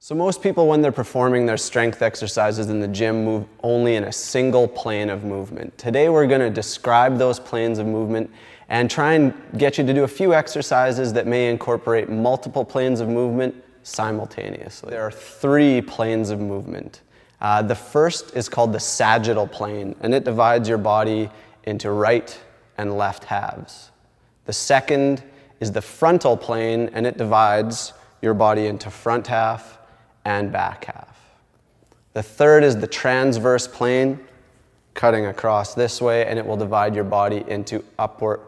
So most people, when they're performing their strength exercises in the gym, move only in a single plane of movement. Today we're going to describe those planes of movement and try and get you to do a few exercises that may incorporate multiple planes of movement simultaneously. There are 3 planes of movement. The first is called the sagittal plane, and it divides your body into right and left halves. The second is the frontal plane, and it divides your body into front half and back half. The third is the transverse plane, cutting across this way, and it will divide your body into upper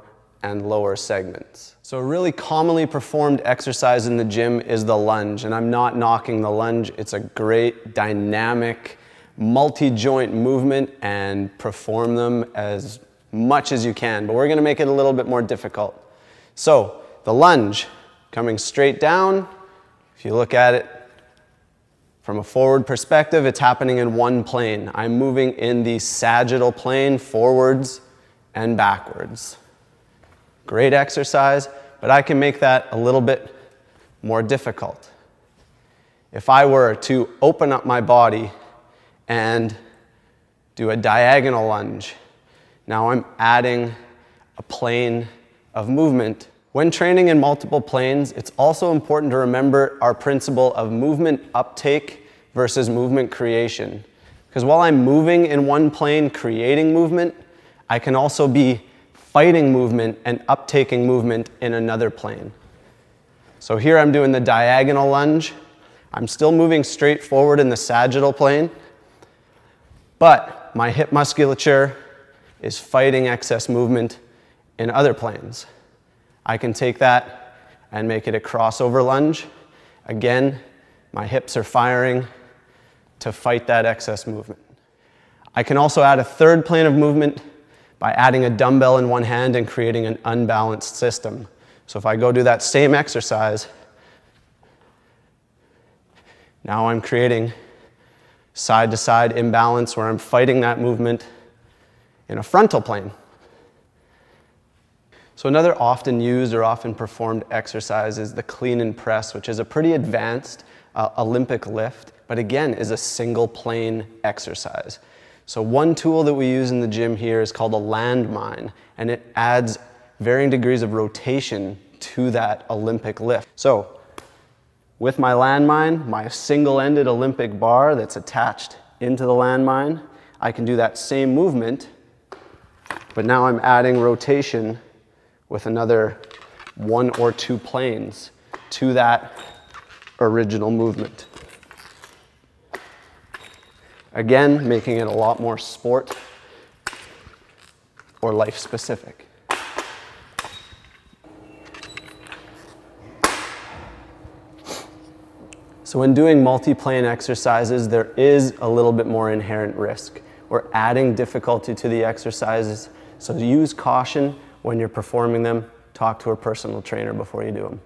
and lower segments. So a really commonly performed exercise in the gym is the lunge, and I'm not knocking the lunge. It's a great, dynamic, multi-joint movement, and perform them as much as you can, but we're gonna make it a little bit more difficult. So the lunge, coming straight down, if you look at it from a forward perspective, it's happening in one plane. I'm moving in the sagittal plane, forwards and backwards. Great exercise, but I can make that a little bit more difficult. If I were to open up my body and do a diagonal lunge, now I'm adding a plane of movement. When training in multiple planes, it's also important to remember our principle of movement uptake versus movement creation. Because while I'm moving in one plane, creating movement, I can also be fighting movement and uptaking movement in another plane. So here I'm doing the diagonal lunge. I'm still moving straight forward in the sagittal plane, but my hip musculature is fighting excess movement in other planes. I can take that and make it a crossover lunge. Again, my hips are firing to fight that excess movement. I can also add a third plane of movement by adding a dumbbell in one hand and creating an unbalanced system. So if I go do that same exercise, now I'm creating side-to-side imbalance where I'm fighting that movement in a frontal plane. So another often used or often performed exercise is the clean and press, which is a pretty advanced Olympic lift, but again is a single plane exercise. So one tool that we use in the gym here is called a landmine, and it adds varying degrees of rotation to that Olympic lift. So with my landmine, my single-ended Olympic bar that's attached into the landmine, I can do that same movement, but now I'm adding rotation with another 1 or 2 planes to that original movement. Again, making it a lot more sport or life specific. So when doing multi-plane exercises, there is a little bit more inherent risk. We're adding difficulty to the exercises, so use caution when you're performing them. Talk to a personal trainer before you do them.